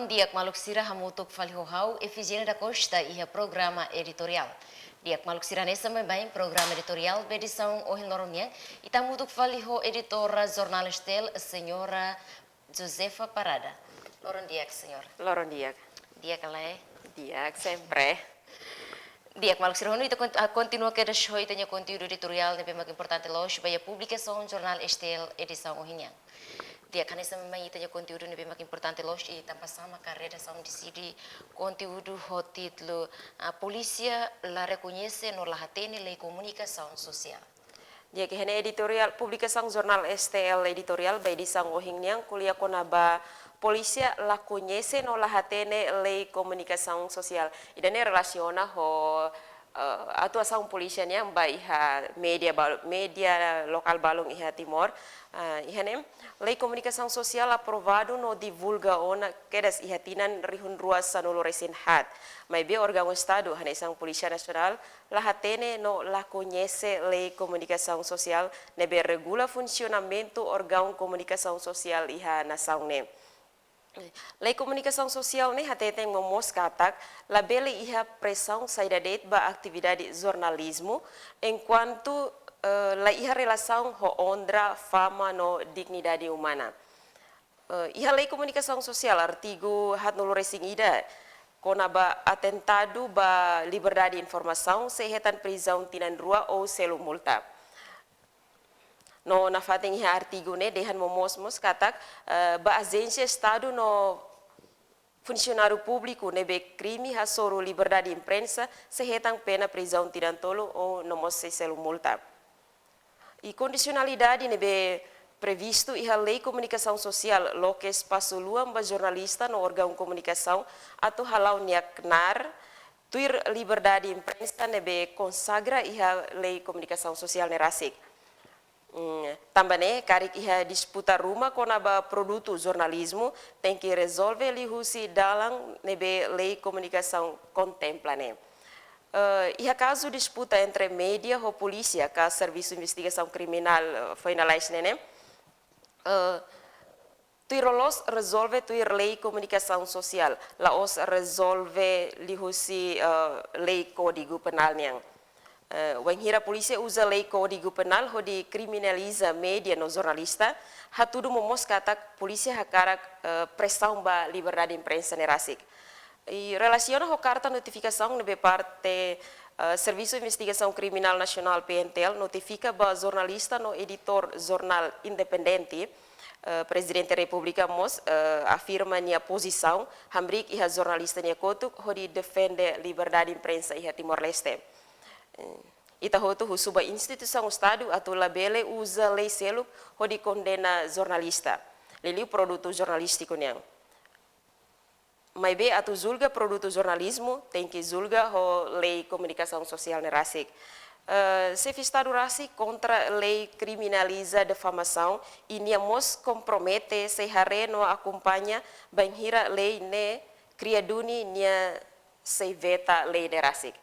Loron diak maluk sira hamutuk falhohau eficiência da costa e programa editorial. Diak maluk sira nessa também programa editorial edição ohin loronia e tamutuk falho editora jornalistel senhora Josefa Parada. Loron diak senhor. Loron diak. Diak alai. Diak sempre. Diak maluk sira itu continua que deixou tenha conteúdo editorial nebe mais importante loja para publicação jornal estel edição ohinha. Dia kan essa memang itu conteúdo nebe mais importante loja e tanpa sama carreira são decidi conteúdo ho título a polícia la reconhece no la hatene lei comunicação social. Dia que hene editorial publicação jornal STL editorial by disang ohingnyang kuliah konaba polícia la conhece no la hatene lei comunicação social. Idane relaciona ho atuação polícia yang ba iha media lokal balong iha Timor ihane lei comunicação social aprovado no divulga ona kedas iha tinan rihun ruas sanolo resin hat mai be órgão estado hane sang polícia nacional la hatene no la conhece lei comunicação social nebe regula funcionamento órgão comunicação social iha nação ne. Lei comunicação social ne hatete ngomos katak labele iha pressão saída det ba atividade jornalismo enquanto la iha relação ho ondra fama no dignidade humana. Iha lei comunicação social artigo hat no resing ida konaba atentado ba liberdade informação sehetan prisão tinan rua ou selo multa. No na fating iha artigo ne dehan momos katak ba agência estado no funcionário público nebe crime hasoro liberdade imprensa sehetang pena prisão tirantolo ou no mose selo multa. E condicionalidade nebe previsto iha lei comunicação social lo que espaço luam ba jornalista no órgão comunicação atau halau niaknar tuir liberdade imprensa nebe consagra iha lei comunicação social nerasik. Também karik iha disputa rumah konaba produto jornalismo tem que resolver lihusi dalam nebe lei comunicação contempla ne. Iha caso disputa entre media ou polícia ka serviço investigação criminal finalize ne. Tuirolos resolve tuir lei comunicação social, laos resolve lihusi lei código penal niang. Wanghira polícia usa lei código penal ho criminaliza media no jornalista hatudu momos katak polícia hakarak pressão ba liberdade imprensa nerasik. E relaciona ho carta notificação nebe parte Serviço de Investigação Criminal Nacional PNTL notifica ba jornalista no editor jornal independente Presidente da República Mos afirma nia posição hambrik iha jornalista nia kotuk ho defende liberdade imprensa iha Timor-Leste. Itahoto husuba instituição Estado atau labele usa lei selo ho condena jornalista. Lili produto jornalístico niang. Mai be atau zulga produto jornalismo tem que zulga ho lei comunicação social nerasik. Se Estado rasik contra lei criminaliza defamação e niamos compromete se hare no acompanha banhira lei ne criaduni nia se veta lei nerasik.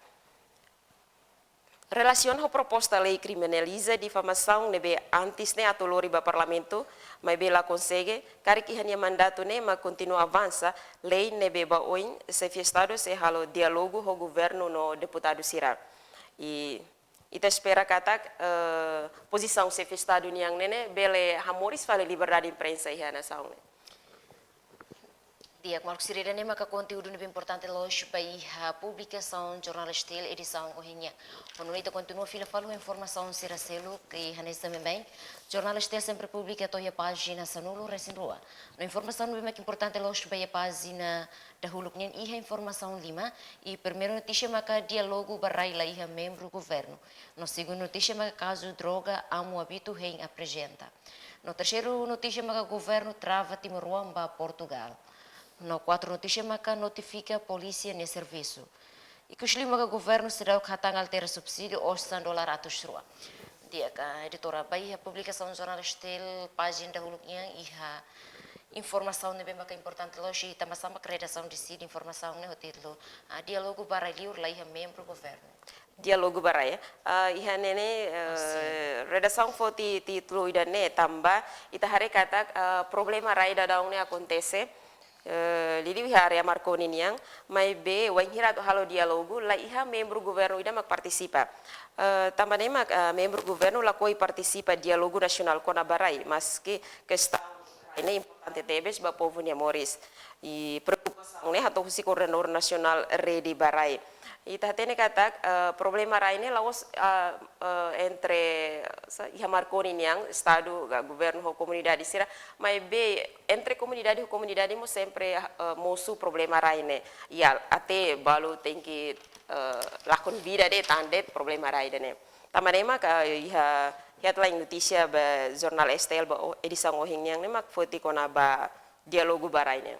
Relaciona a proposta lei criminaliza difamação nebe antes ne atau lori ba parlamento, mas bela consegue, karik ihanya mandato ne ma continua avança, lei nebe ba oin se estado se halo dialogo ho governo no deputado sira. E ita espera katak posição se estado niang nene bele hamoris fale liberdade imprensa iha nação ne. Dia maluk sirida ne maka conteúdo nebe importante loja para a publicação jornalistil edição ohinha. Quando itu continua fila falo informação sira selo que hanes também jornalistil sempre publica toya página sanulo resin rua. No informação nebe mais importante loja para a página dahuluk nen iha informação lima e primeiro notícia maka dialogo barai la iha membro governo. No segundo notícia maka caso droga amo habito hein apresenta. No terceiro notícia maka governo trava Timor-Leste Portugal. No 4 notícia maka notifica polícia ne serviço. E que o maka governo será o katang altera subsídio $100 atus rua. Dia ka editora Bahia publicação jornalistil página dahulunya iha informação nebe maka importante loja e também sama redação de sida informação ne o título dialogo para liur lá iha membro governo. Dialogo barai iha nene redação foti título ida ne tambah ita hari kata problema raida daun ne acontece Lili iha area Marconi niang, mai be wen hira halo dialogu la iha membro governo ida mak partisipa. Tambah nemak membro governo la koi partisipa dialogu nasional kona barai, maski questão ini importante tebes ba povo nia Moris. E preocupação né hato husi coordenador nasional Redi Barai. E tatene katak problema raine laos entre iha Marconi niang estado governo ho comunidade sira, mas be entre comunidade ho comunidade mo sempre mosu problema raine. Ya até balu tem que lakon vida de tandet problema raine ne. Tamanema ka iha headline notícia ba jornal STL ba edisang ohing niang ne mak foti kona ba dialogo baraine.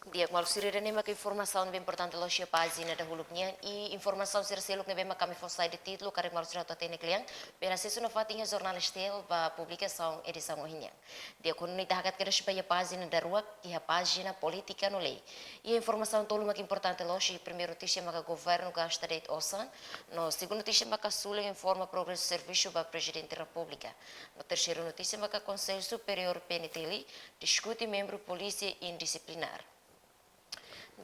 Dia malu siri dan mak informação bem importante lo sia página da huluknya e informação sira seluk ne bem kami fosai de título karek malu sira tatene kliang bera sesu na fatinha jornalistel ba publicação edição ohinha dia kun ni tahakat kera supaya página da ruak ki ha página politika no lei e informação tolu mak importante lo sia primeiro notícia mak governo gasta de osan no segundo notícia mak sule informa progresso serviço ba presidente da república no terceiro notícia mak conselho superior PNTL discute membro polícia indisciplinar.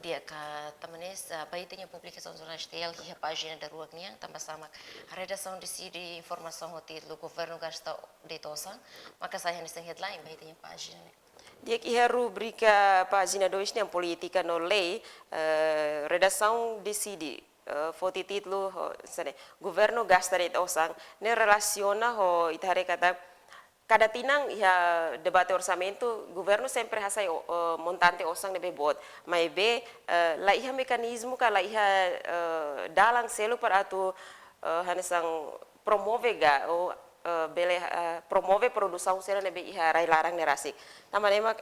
Dia ka tamanes bayi tanya publikação jornalistel que a página da rua niang tambah sama a redação decide informação o título governo gasta de tosan maka saya nessa headline bayi tanya página Dia que a rubrica página 2 nem política no lei redação decide foti título governo gasta de tosan ne relaciona ho itare kata cada tinang ya debate orçamento governo sempre hasai montante osang nebe bot mas be la iha mekanismo ka la iha dalang selo para atu hanesang promove ga o bele promove produção selo nebe iha rai larang nerasik tamanema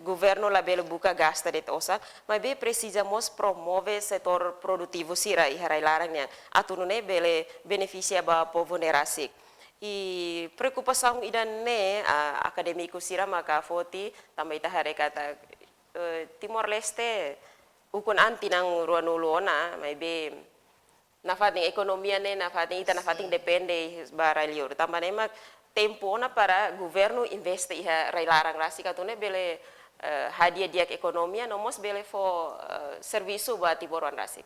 governo la bele buka gasta de osang mas be precisamos promove setor produtivo sira iha rai larang nya atu ne bele beneficia ba povo nerasik. E preocupação ida ne akademiku sira maka foti tambah ita hare kata Timor Leste ukun anti nang ruanulona mai be na fating ekonomia ne na fating ita na fating depende bara liur tambah ne mak tempo na para governo investe iha rai larang rasi katune bele hadiah diak ekonomia nomos bele fo serviço ba tiboran rasik.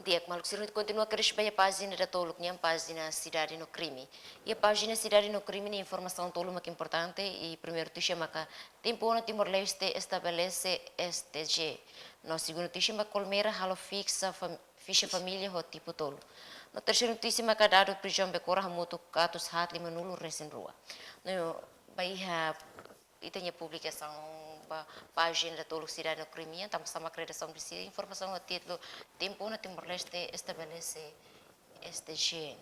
Dia maluk sirun continua a crescer a página da toluk niang página cidade no crime e a página cidade no crime ni informação tolu mak importante e primeiro notícia maka tempo na Timor Leste estabelece STG no segundo notícia maka Colmeira halo fixa ficha família ho tipo tolu no terceiro notícia maka dado prisão bekora hamutu katus hat lima nulu resin rua no baiha itanya publicação página da tolu cidade no crime tam sama redação de informação a título tempo na Timor Leste estabelece STG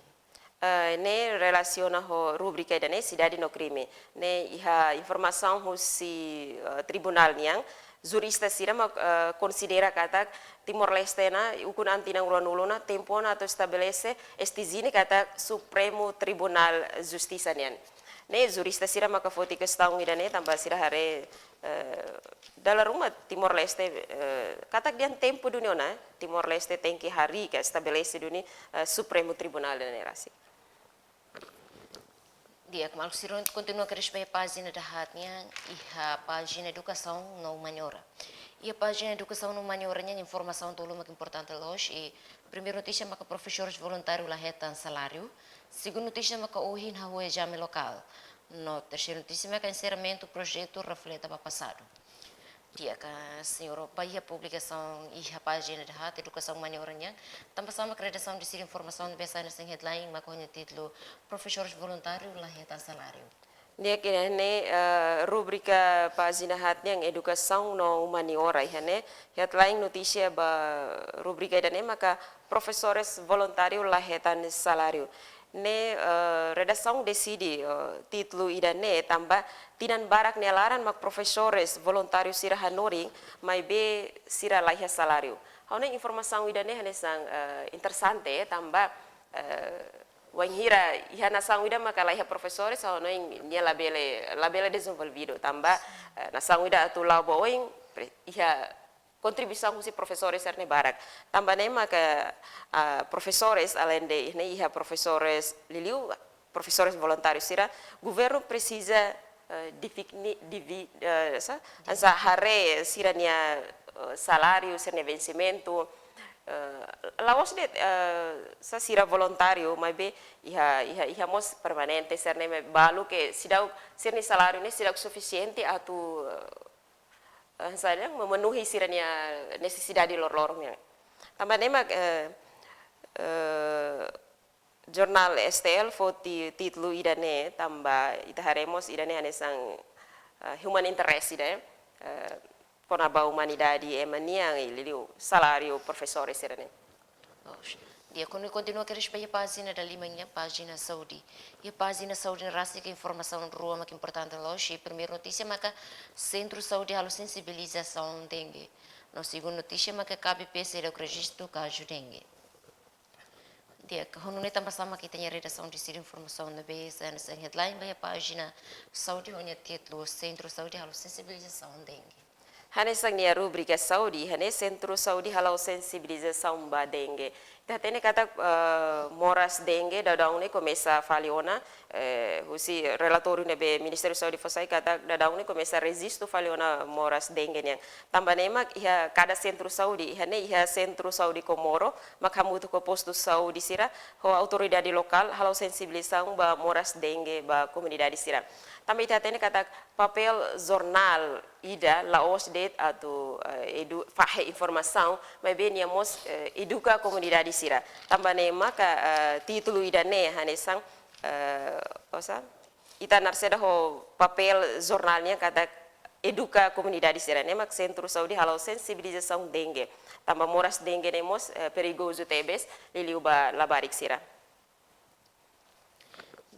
ne relaciona ho rubrica da ne cidade no crime ne iha informação ho si tribunal niang jurista sira considera kata Timor Leste na ukun anti nang ruanulona tempo na to estabelece STG kata Supremo Tribunal Justiça nian ne jurista sira maka foti questão ida ne tambah sira hare dalam rumah Timor Leste katak dian tempo dunia na Timor Leste tem que hari que estabelece dunia Supremo Tribunal da Nerasi. Dia kemalu sirun continua a crescer a página da hatnya iha página educação no Manhora. E a página educação no Manhora nya informação tolo mak importante los e primeiro notícia maka professores voluntários lahetan salário, segundo notícia maka ohin hawe exame local. No terceiro notícia maka encerramento projeto refleta para passado. Dia ka senhor pai a publicação e a página da hat educação manhoranya tambah sama redação de ser informação de biasa nessa headline maka o título professores voluntários lahetan salário. Dia kira ne rubrica página hatnya yang educação no humaniora ihane headline notícia ba rubrica ida ne maka professores voluntários lahetan salário. Ne redação decide título ida ne tambah tinan barak nelaran mak professores voluntários sira hanoring mai be sira laia salário. Haune informação ida ne hanesang interessante tambah wanghira ihana sang ida maka laia professores haune nia labele desenvolvido tambah nasang ida atu labo oing iha contribuição com os professores erne barak tambah nema que professores além de ini iha professores liliu professores voluntários sira governo precisa ansa hare sirania salário, sirne vencimento, laos det sa sira voluntário, mas be iha mos permanente sirne me balu que sidau sirne salário ne sidau suficiente atu saling memenuhi sirania necessidade lor-lornya. Tambah nemak jurnal STL foti titlu idane tambah itaharemos idane hanesang human interest idane ponaba humanidade emaniang ililiu salário professores idane. Dia continua a respeito a página da Limanha, página Saudi. E a página Saudi rasa que informação rua mais importante lá, e primeira notícia mas Centro Saudi halo sensibilização dengue. No segunda notícia mas KBP será o registro do caso dengue. Dia quando nós também sama que tem a redação de informação na BS nessa headline vai a página Saudi onde título Centro Saudi halo sensibilização dengue. Hanesang nia rubrika Saudi, hane Centro Saudi halau sensibilização ba dengue. Tatene kata moras dengue dadaung ne começa faliona, husi relatório nebe Ministério Saudi Fosai kata dadaung ne começa resisto faliona moras dengue niang. Tambah nemak iha kada Centro Saudi, hane iha Centro Saudi Komoro, makamutu ko posto Saudi sira, ho autoridade lokal halau sensibilização ba moras dengue ba comunidade sira. Também tatene kata papel jornal ida laos det atau fahe informação, mas bem niamos educa a comunidade sira. Tambah nema ka titulo ida ne hanesang ita narseda ho papel jornalnya kata educa a comunidade sira. Nema Centro Saudi halau sensibilização dengue. Tambah moras dengue nemos perigoso tebes liliuba labarik sira.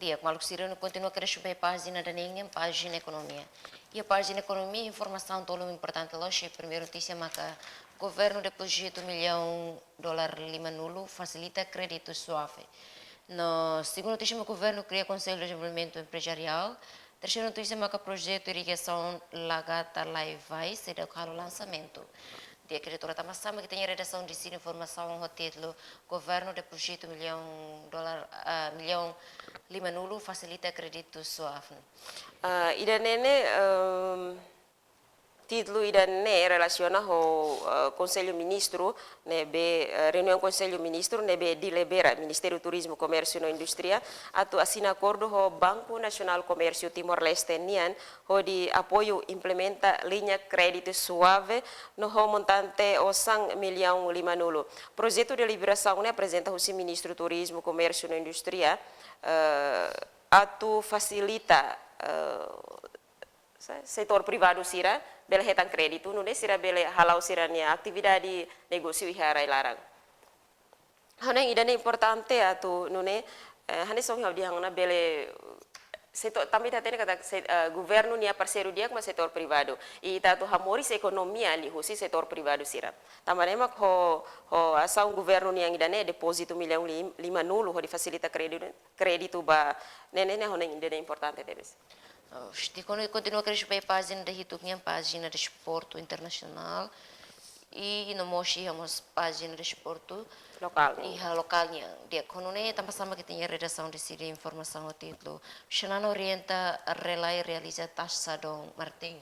Dia, maluco sireno continua a crescer bem a página da ninguém, página economia. E a página economia, informação tolo importante lá, a primeira notícia é que o governo deposita $1 milhão lima nulo, facilita crédito suave. No segunda notícia, o governo cria Conselho de Desenvolvimento Empresarial. Terceira notícia é que o projeto de irrigação Lagata Laivai será o lançamento. A criatura também sabe que tem a redação de informação no título Governo deposita $1 milhão lima nulo facilita crédito suave. Idane título idane relaciona ho Conselho Ministro nebe reunião Conselho Ministro nebe delibera Ministério Turismo, Comércio e Indústria atau assina acordo ho Banco Nacional Comércio Timor-Leste nian ho di apoio implementa linha crédito suave no ho montante o $100 milhão lima nulo. Projeto de liberação ne apresenta o Ministro Turismo, Comércio e Indústria atau facilita setor privado sira bela hetang crédito no sira bela halau sira nia atividade negócio iharai larang. Hana idane importante atau nune hane song hau dihangna bele setor também tatene kata governo nia parceiro dia com setor privado e tatu hamoris economia ali husi setor privado sira. Também mak ho asau governo nia idane deposito $1 milhão lima nulo ho di facilita crédito ba nene hona idane importante deles. Continua a crescer a página da Hitugnya, página de esporte internacional e no Moshi temos página de esporte Lokal. E localnya. Dia quando nem também sama que tem a redação de siri informação o título. Xanana orienta relai realiza taxa dong Martin.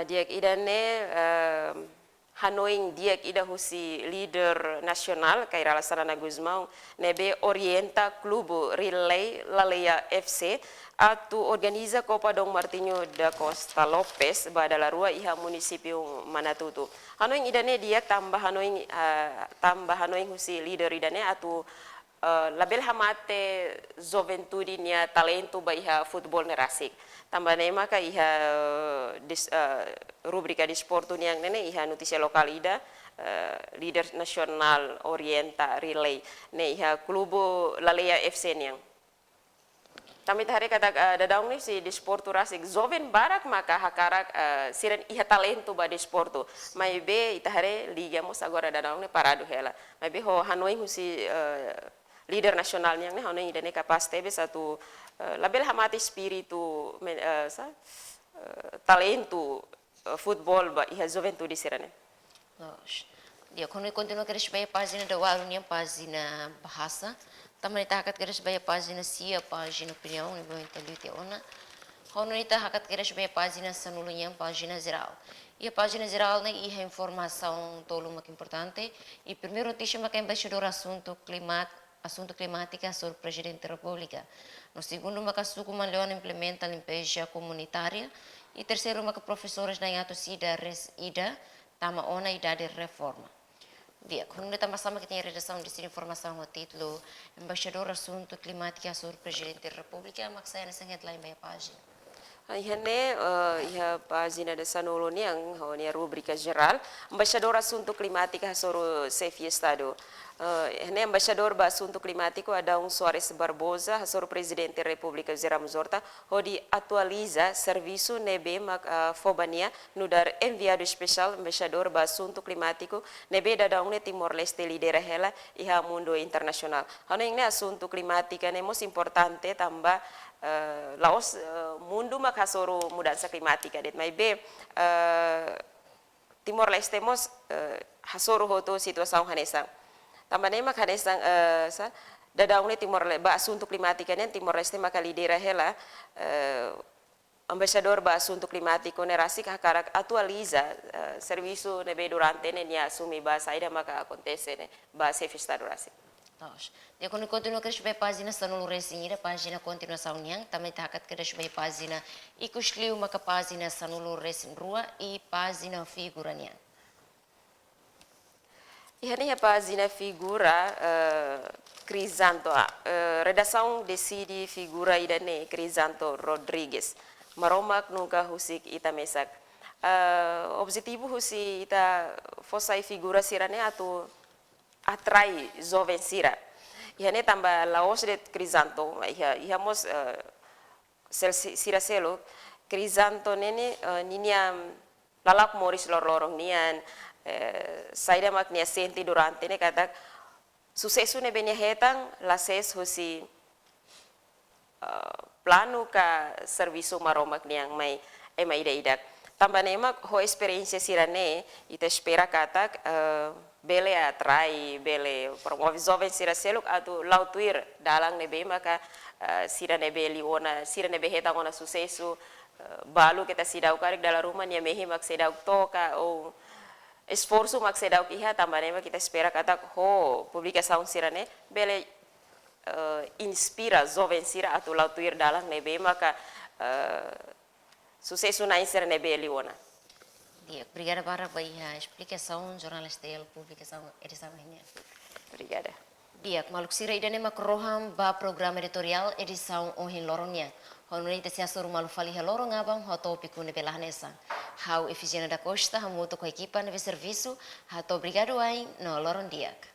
Dia idane Hanoi dia ida husi leader nasional kaira Lasana Guzmão nebe orienta clube relay Laleia FC atau organiza Copa Dom Martinho da Costa Lopes badala rua iha municipio Manatutu. Hanoi idane dia tambah Hanoi husi leader idane atau label hamate juventude nia talento ba iha futebol nerasik. Tambah nema ka iha rubrika di sport niang nene iha notisia lokal ida leader nasional orienta relay ne iha klubo Lalea FC niang. Tamit hari kata dadaung ni si di sportu rasik joven barak maka hakarak siren iha talento ba di sportu. Mai be ita hari liga mos agora dadaung ni parado hela. Mai be ho Hanoi husi leader nasional niang ne Hanoi idane kapas tebe satu label hamati spiritu talento futebol ba iha juventude sirane. Dia continua a crescer a página da Walunia, página bahasa. Também está a crescer a página sia, página opinião, nível inteligente ona. Honorita hakat kira sebagai página sanulunya página geral. E a página geral né e a informação tolo muito importante. E primeiro notícia que embaixador assunto climática sobre o presidente da República. No segundo, uma suco Leone implementa a limpeza comunitária. E terceiro, uma professores na Yato Ida, tama ona idade de reforma. Dia, quando nós sama que tem redação de informação no título Embaixador Assunto Climática sobre o presidente da República, mas saya nessa headline by a página. Ihane iha página de Sanolo niang ni rubrica geral Embaixador Assunto Climática sobre Chefe de Estado. Ihane Embaixador ba Assunto Climático Adão Soares Barbosa sobre Presidente da República Zeram Zorta onde atualiza serviço nebe fobania no dar enviado especial Embaixador ba Assunto Climático nebe da daun Timor-Leste lidera hela iha mundo internacional. Hane ne assunto climática ne most importante tamba Laos mundo makasoro mudança climática det mai be Timor Leste mos hasoro hoto situação hanesang também mak hanesang sa dadaung Timor Leste ba assunto climática nen Timor Leste maka lidera hela Embaixador ba assunto climático nerasi hakarak atualiza serviço nebe durante ne nia assumi ba saída maka acontece ne ba chefe estado rasi. Dia quando continua que a página está no resinha, a página continuação yang, também está que a página e que escolheu uma página está no resin rua e página figura yang. E a página figura Crisanto, redação decide figura idane Crisanto Rodrigues, maromak nunca husik ita mesak. Objetivo husi ita fosai figura sirane atau atrai jovem sira. Ihane tambah Laos de Crisanto, ihamos sira selo Crisanto nene ninia lalak moris lorong nian saida mak nia senti durante ne kata sucesso ne benya hetang lases husi plano ka serviço maromak niang mai ida idak. Tambah nemak ho experiência sirane ita espera katak bele atrai bele promove jovem sira seluk atau lautuir dalang nebe maka sira nebe liona sira nebe hetang ona sucesso balu kita sidau karik dalam rumah nia mehi mak sedau toka o esforço mak sedau iha tambah nemak kita espera katak ho publicação sira ne bele inspira jovem sira atau lautuir dalang nebe maka sucesso na insera nebe liona. Dia, obrigada para a explicação jornalista e publicação edição ini. Obrigada. Dia, maluk sira idane makroham ba programa editorial edição ohin lorongnya. Honorita se asuru malu fali lorong abang ho topiku nebe lahanesa. Hau eficiena da costa hamuto ko equipa nebe serviço, ha to obrigado ai no lorong diak.